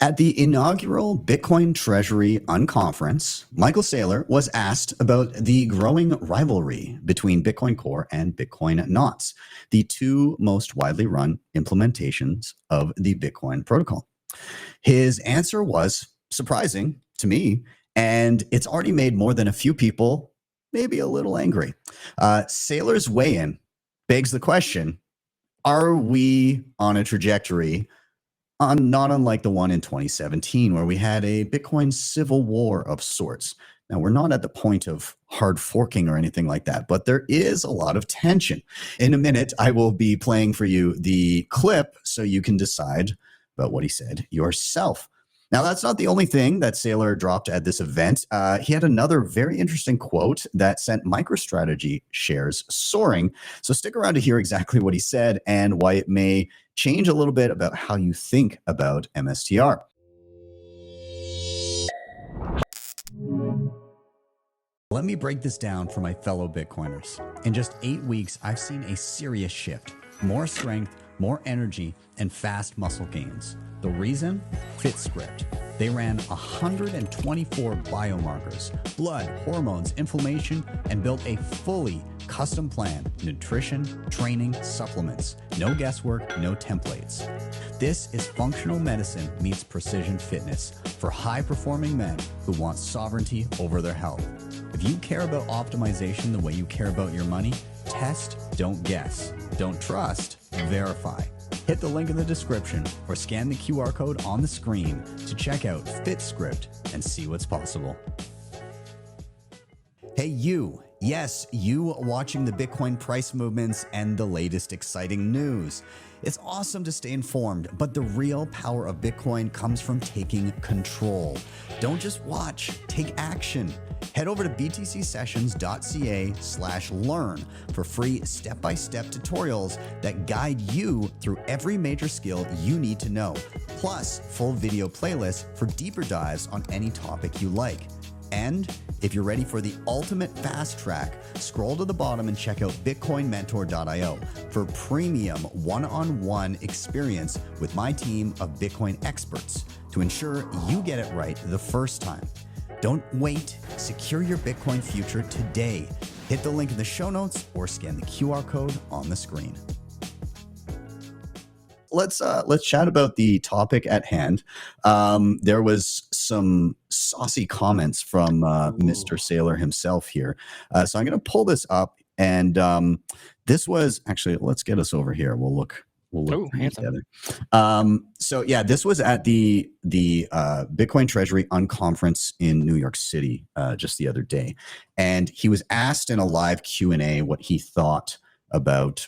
At the inaugural Bitcoin Treasury Unconference, Michael Saylor was asked about the growing rivalry between Bitcoin Core and Bitcoin Knots, the two most widely run implementations of the Bitcoin protocol. His answer was surprising to me, and it's already made more than a few people maybe a little angry. Saylor's weigh-in begs the question, are we on a trajectory not unlike the one in 2017, where we had a Bitcoin civil war of sorts? Now, we're not at the point of hard forking or anything like that, but there is a lot of tension. In a minute, I will be playing for you the clip so you can decide about what he said yourself. Now, that's not the only thing that Saylor dropped at this event. He had another very interesting quote that sent MicroStrategy shares soaring. So stick around to hear exactly what he said and why it may change a little bit about how you think about MSTR. Let me break this down for my fellow Bitcoiners. In just 8 weeks, I've seen a serious shift. More strength, more energy, and fast muscle gains. The reason? FitScript. They ran 124 biomarkers, blood, hormones, inflammation, and built a fully custom plan: nutrition, training, supplements. No guesswork, no templates. This is functional medicine meets precision fitness for high-performing men who want sovereignty over their health. If you care about optimization the way you care about your money, test, don't guess. Don't trust, verify. Hit the link in the description or scan the QR code on the screen to check out FitScript and see what's possible. Hey, you. Yes, you watching the Bitcoin price movements and the latest exciting news. It's awesome to stay informed, but the real power of Bitcoin comes from taking control. Don't just watch, take action. Head over to btcsessions.ca/learn for free step-by-step tutorials that guide you through every major skill you need to know, plus full video playlists for deeper dives on any topic you like. And if you're ready for the ultimate fast track, scroll to the bottom and check out bitcoinmentor.io for premium one-on-one experience with my team of Bitcoin experts to ensure you get it right the first time. Don't wait. Secure your Bitcoin future today. Hit the link in the show notes or scan the QR code on the screen. Let's chat about the topic at hand. There was some saucy comments from Mr. Saylor himself here. So I'm going to pull this up, and this was actually, let's get us over here. We'll look together. So yeah, this was at the Bitcoin Treasury Unconference in New York City just the other day, and he was asked in a live Q&A what he thought about,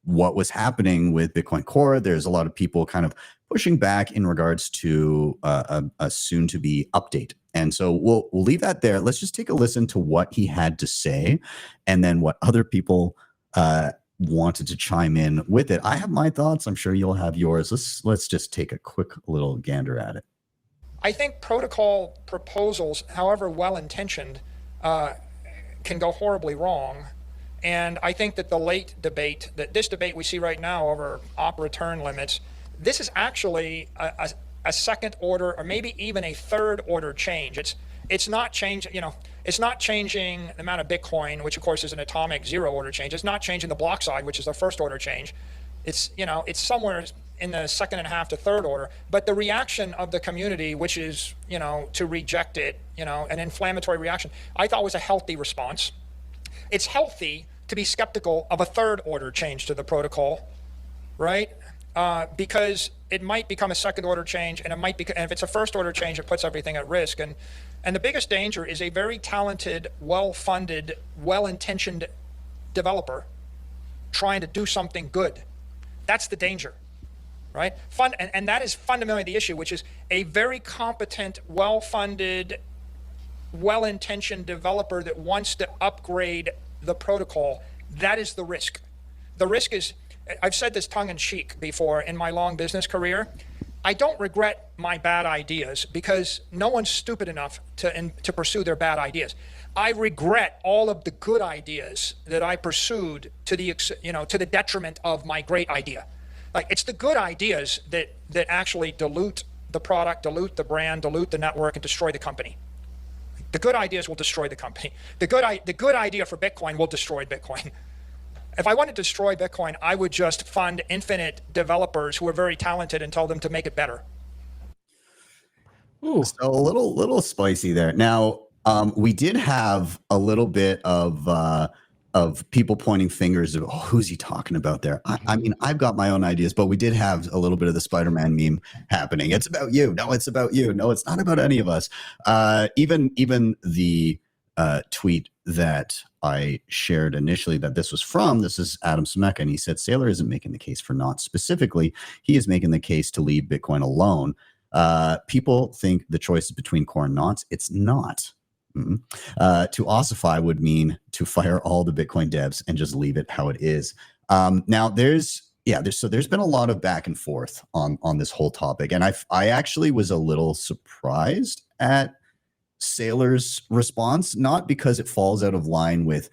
what was happening with Bitcoin Core. There's a lot of people kind of pushing back in regards to a soon-to-be update. And so we'll leave that there. Let's just take a listen to what he had to say and then what other people wanted to chime in with it. I have my thoughts. I'm sure you'll have yours. Let's just take a quick little gander at it. I think protocol proposals, however well-intentioned, can go horribly wrong. And I think that this debate we see right now over op return limits, this is actually a second order or maybe even a third order change. It's not changing, it's not changing the amount of Bitcoin, which of course is an atomic zero order change. It's not changing the block size, which is the first order change. It's somewhere in the second and a half to third order. But the reaction of the community, which is, to reject it, an inflammatory reaction, I thought was a healthy response. It's healthy to be skeptical of a third order change to the protocol, right? Because it might become a second order change, and and if it's a first order change, it puts everything at risk. And the biggest danger is a very talented, well-funded, well-intentioned developer trying to do something good. That's the danger, right? And that is fundamentally the issue, which is a very competent, well-funded, well-intentioned developer that wants to upgrade the protocol. That is the risk. The risk is, I've said this tongue-in-cheek before in my long business career, I don't regret my bad ideas because no one's stupid enough to pursue their bad ideas. I regret all of the good ideas that I pursued to the detriment of my great idea. Like, it's the good ideas that actually dilute the product, dilute the brand, dilute the network, and destroy the company. The good ideas will destroy the company. The good idea for Bitcoin will destroy Bitcoin. If I wanted to destroy Bitcoin, I would just fund infinite developers who are very talented and tell them to make it better. Ooh. So a little spicy there. Now, we did have a little bit of people pointing fingers of, oh, who's he talking about there? I mean, I've got my own ideas, but we did have a little bit of the Spider-Man meme happening. It's about you. No, it's about you. No, it's not about any of us. Even the tweet that I shared initially that this was from, this is Adam Smeka, and he said, Saylor isn't making the case for not specifically. He is making the case to leave Bitcoin alone. People think the choice is between core and knots. It's not. To ossify would mean to fire all the Bitcoin devs and just leave it how it is. Now there's been a lot of back and forth on this whole topic, and I actually was a little surprised at Saylor's response, not because it falls out of line with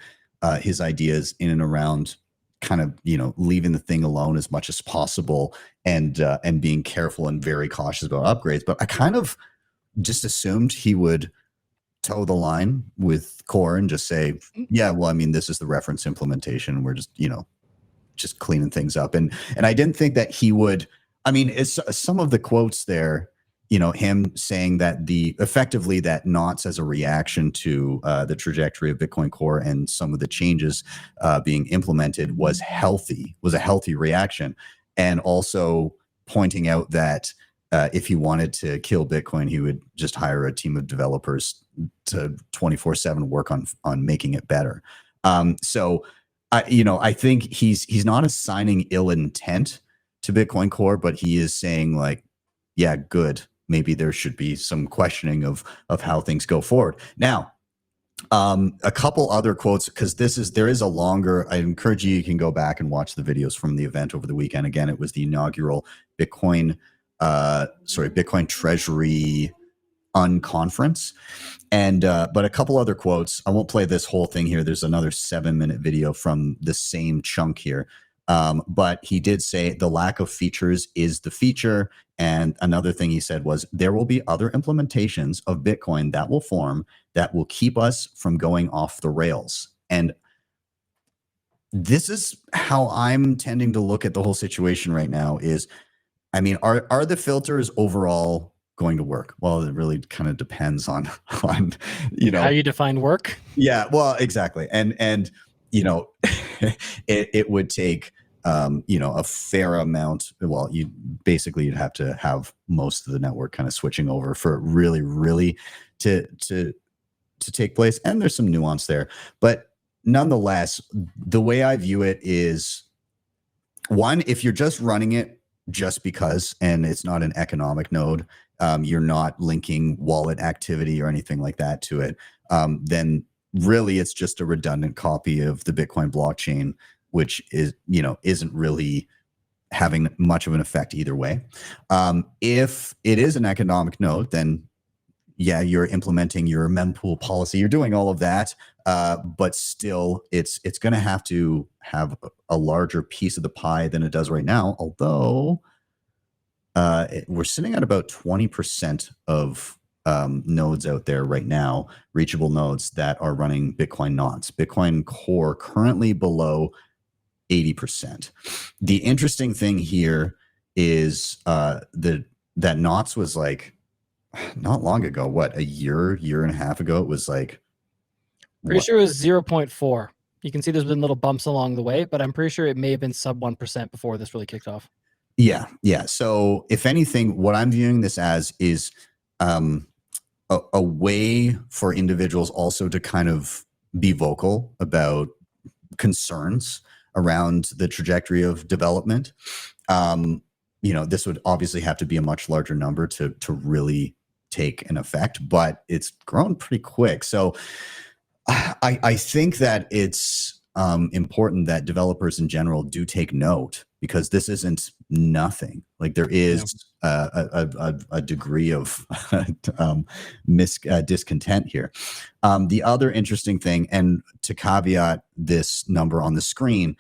his ideas in and around kind of, leaving the thing alone as much as possible and being careful and very cautious about upgrades, but I kind of just assumed he would toe the line with core and just say, yeah, well, I mean, this is the reference implementation. We're just, just cleaning things up. And I didn't think that he would, I mean, it's some of the quotes there, him saying that effectively that knots as a reaction to the trajectory of Bitcoin Core and some of the changes being implemented was a healthy reaction. And also pointing out that if he wanted to kill Bitcoin, he would just hire a team of developers to 24/7 work on making it better. So I think he's not assigning ill intent to Bitcoin Core, but he is saying like, yeah, good. Maybe there should be some questioning of how things go forward. Now, a couple other quotes, because there is a longer, I encourage you can go back and watch the videos from the event over the weekend. Again, it was the inaugural Bitcoin Treasury unconference. And but a couple other quotes. I won't play this whole thing here. There's another 7-minute video from the same chunk here. But he did say the lack of features is the feature. And another thing he said was there will be other implementations of Bitcoin that will form that will keep us from going off the rails. And this is how I'm tending to look at the whole situation right now is, I mean, are the filters overall going to work? Well, it really kind of depends on how you define work. Yeah, well, exactly. And it would take a fair amount. Well, you'd have to have most of the network kind of switching over for it really to take place. And there's some nuance there, but nonetheless, the way I view it is, one, if you're just running it just because, and it's not an economic node, you're not linking wallet activity or anything like that to it, then really it's just a redundant copy of the Bitcoin blockchain, which is, isn't really having much of an effect either way. If it is an economic node, then yeah, you're implementing your mempool policy, you're doing all of that, but still it's going to have a larger piece of the pie than it does right now, although we're sitting at about 20% of nodes out there right now, reachable nodes that are running Bitcoin knots. Bitcoin Core currently below 80%. The interesting thing here is that knots was like not long ago, what, a year and a half ago, it was like pretty sure it was 0.4. You can see there's been little bumps along the way, but I'm pretty sure it may have been sub 1% before this really kicked off. Yeah. So if anything, what I'm viewing this as is a way for individuals also to kind of be vocal about concerns around the trajectory of development. This would obviously have to be a much larger number to really take an effect, but it's grown pretty quick. So I think that it's important that developers in general do take note, because this isn't nothing. Like there is a degree of discontent here. The other interesting thing, and to caveat this number on the screen,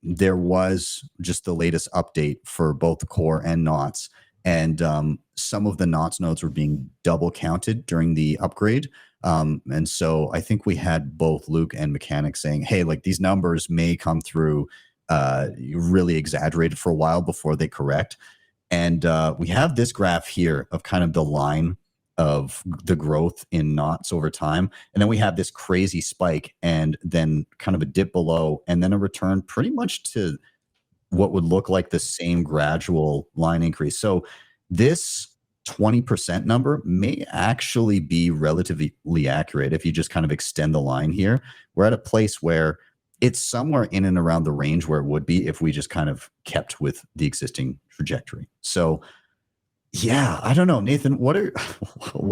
there was just the latest update for both the core and knots. and some of the knots nodes were being double counted during the upgrade. And so I think we had both Luke and Mechanic saying, hey, like these numbers may come through really exaggerated for a while before they correct. And we have this graph here of kind of the line of the growth in knots over time. And then we have this crazy spike and then kind of a dip below and then a return pretty much to what would look like the same gradual line increase. So this 20% number may actually be relatively accurate if you just kind of extend the line here. We're at a place where it's somewhere in and around the range where it would be if we just kind of kept with the existing trajectory. So yeah, I don't know, Nathan, what are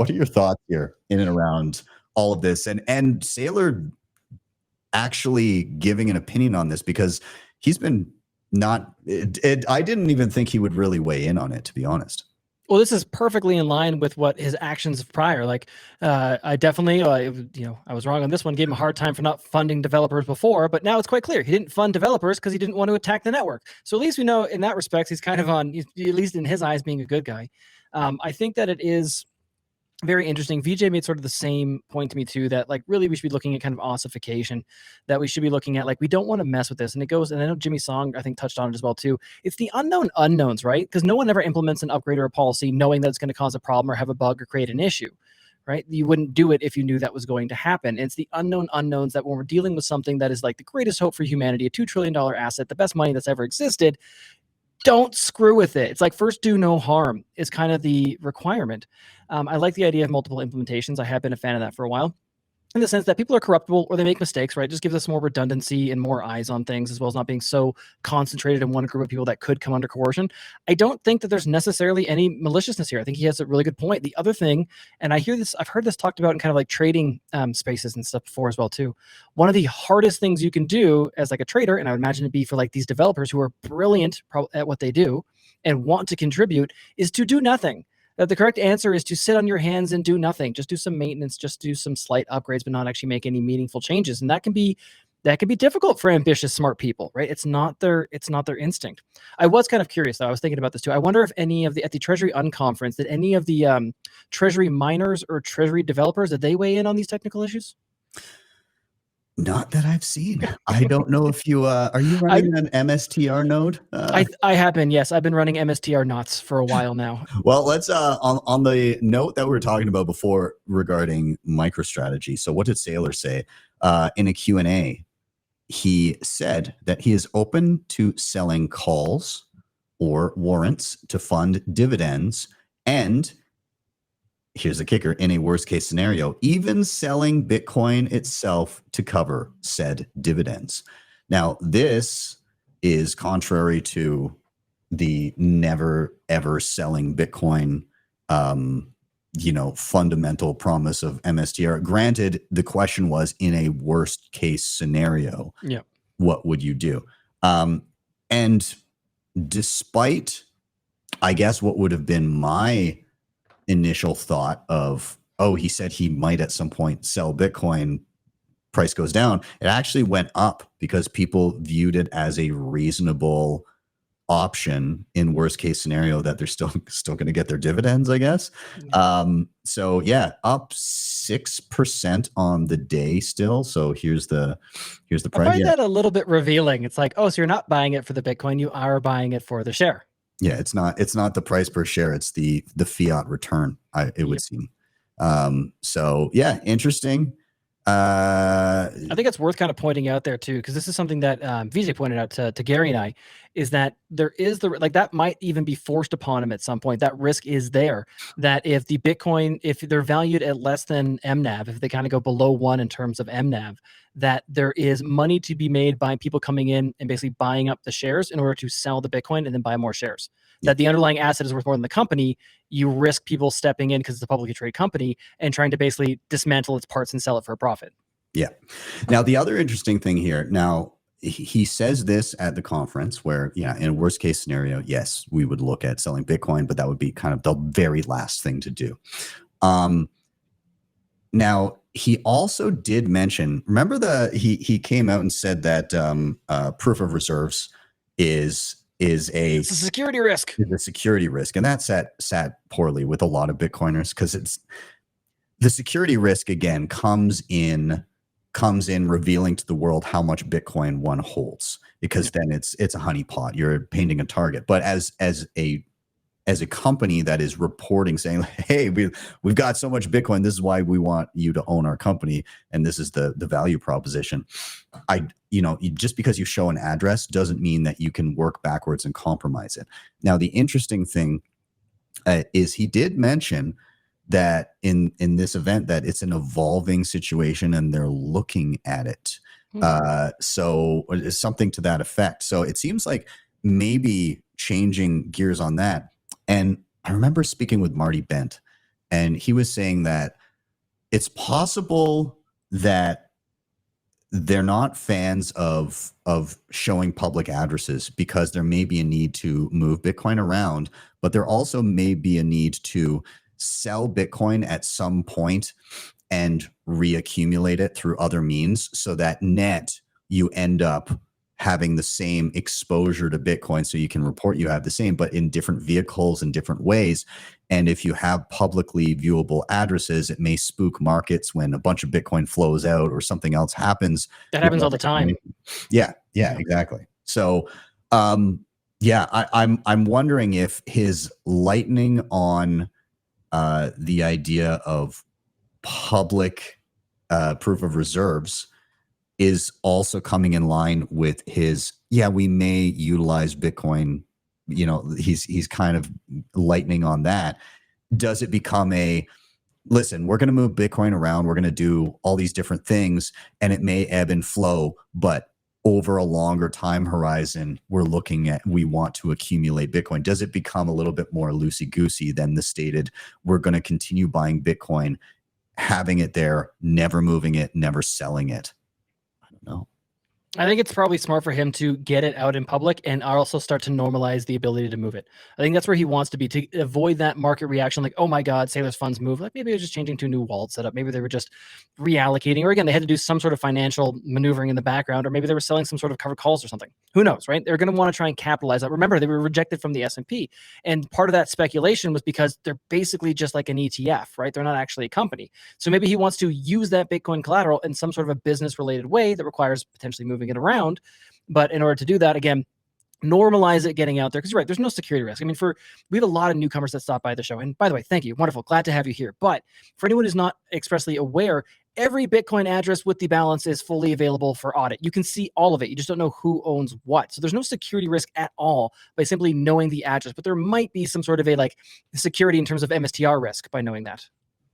your thoughts here in and around all of this? And Saylor actually giving an opinion on this, because he's been I didn't even think he would really weigh in on it, to be honest. Well, this is perfectly in line with what his actions prior. Like, I definitely, I was wrong on this one. Gave him a hard time for not funding developers before, but now it's quite clear he didn't fund developers because he didn't want to attack the network. So at least we know in that respect he's kind of on, at least in his eyes, being a good guy. I think that it is very interesting. VJ made sort of the same point to me too, that like really we should be looking at kind of ossification, that we should be looking at like we don't want to mess with this. And it goes, and I know Jimmy Song I think touched on it as well too. It's the unknown unknowns, right? Because no one ever implements an upgrade or a policy knowing that it's going to cause a problem or have a bug or create an issue, right? You wouldn't do it if you knew that was going to happen. It's the unknown unknowns that when we're dealing with something that is like the greatest hope for humanity, a $2 trillion asset, the best money that's ever existed, don't screw with it. It's like first do no harm is kind of the requirement. I like the idea of multiple implementations. I have been a fan of that for a while, in the sense that people are corruptible or they make mistakes, right? It just gives us more redundancy and more eyes on things, as well as not being so concentrated in one group of people that could come under coercion. I don't think that there's necessarily any maliciousness here. I think he has a really good point. The other thing, and I've heard this talked about in kind of like trading spaces and stuff before as well too. One of the hardest things you can do as like a trader, and I would imagine it'd be for like these developers who are brilliant at what they do and want to contribute, is to do nothing. That the correct answer is to sit on your hands and do nothing. Just do some maintenance, just do some slight upgrades, but not actually make any meaningful changes. And that can be difficult for ambitious, smart people, right? It's not their instinct. I was kind of curious though. I was thinking about this too. I wonder if any of at the Treasury Unconference, did any of the Treasury miners or Treasury developers, did they weigh in on these technical issues? Not that I've seen. I don't know if you are you running an MSTR node? I have been, yes. I've been running MSTR knots for a while now. Well, let's on the note that we were talking about before regarding MicroStrategy. So what did Saylor say? In a Q&A, he said that he is open to selling calls or warrants to fund dividends, and here's the kicker, in a worst case scenario, even selling Bitcoin itself to cover said dividends. Now, this is contrary to the never ever selling Bitcoin, fundamental promise of MSTR. Granted, the question was in a worst case scenario, what would you do? And despite, I guess, what would have been my initial thought of, oh, he said he might at some point sell Bitcoin, price goes down, it actually went up because people viewed it as a reasonable option in worst case scenario that they're still going to get their dividends, I guess. So yeah, up 6% on the day still. So here's the price. I find that a little bit revealing. It's like, oh, so you're not buying it for the Bitcoin, you are buying it for the share. Yeah, it's not the price per share, it's the fiat return, it would seem. So yeah, interesting. I think it's worth kind of pointing out there too, because this is something that VJ pointed out to Gary and I, is that there is that might even be forced upon him at some point. That risk is there, that if the Bitcoin, if they're valued at less than MNAV, if they kind of go below 1 in terms of MNAV, that there is money to be made by people coming in and basically buying up the shares in order to sell the Bitcoin and then buy more shares. That the underlying asset is worth more than the company. You risk people stepping in because it's a publicly traded company and trying to basically dismantle its parts and sell it for a profit. Yeah. Now, the other interesting thing here, now he says this at the conference where, in a worst case scenario, yes, we would look at selling Bitcoin, but that would be kind of the very last thing to do. Now, he also did mention, remember he came out and said that proof of reserves is It's a security risk. Is a security risk, and that sat poorly with a lot of Bitcoiners, because it's the security risk again comes in revealing to the world how much Bitcoin one holds, because then it's a honeypot. You're painting a target. But as a company that is reporting, saying, hey, we've got so much Bitcoin, this is why we want you to own our company, and this is the value proposition. Just because you show an address doesn't mean that you can work backwards and compromise it. Now, the interesting thing is he did mention that in this event that it's an evolving situation and they're looking at it. So it's something to that effect. So it seems like maybe changing gears on that. And I remember speaking with Marty Bent, and he was saying that it's possible that they're not fans of showing public addresses because there may be a need to move Bitcoin around, but there also may be a need to sell Bitcoin at some point and reaccumulate it through other means, so that net you end up having the same exposure to Bitcoin, so you can report you have the same, but in different vehicles in different ways. And if you have publicly viewable addresses, it may spook markets when a bunch of Bitcoin flows out or something else happens. That happens all the time. Yeah, exactly. So, I'm wondering if his lightning on the idea of public proof of reserves is also coming in line with his, we may utilize Bitcoin. He's kind of lightning on that. Does it become listen, we're going to move Bitcoin around, we're going to do all these different things, and it may ebb and flow, but over a longer time horizon, we want to accumulate Bitcoin. Does it become a little bit more loosey-goosey than the stated, we're going to continue buying Bitcoin, having it there, never moving it, never selling it? I don't know. I think it's probably smart for him to get it out in public and also start to normalize the ability to move it. I think that's where he wants to be, to avoid that market reaction like, oh my God, Saylor's funds move. Like maybe it was just changing to a new wallet setup. Maybe they were just reallocating, or again, they had to do some sort of financial maneuvering in the background, or maybe they were selling some sort of covered calls or something. Who knows, right? They're going to want to try and capitalize that. Remember, they were rejected from the S&P. And part of that speculation was because they're basically just like an ETF, right? They're not actually a company. So maybe he wants to use that Bitcoin collateral in some sort of a business related way that requires potentially moving it around. But in order to do that, again, normalize it getting out there, because you're right, there's no security risk. I mean, we have a lot of newcomers that stop by the show, and by the way, thank you, wonderful, glad to have you here. But for anyone who's not expressly aware, every Bitcoin address with the balance is fully available for audit. You can see all of it. You just don't know who owns what. So there's no security risk at all by simply knowing the address, but there might be some sort of a security in terms of MSTR risk by knowing that.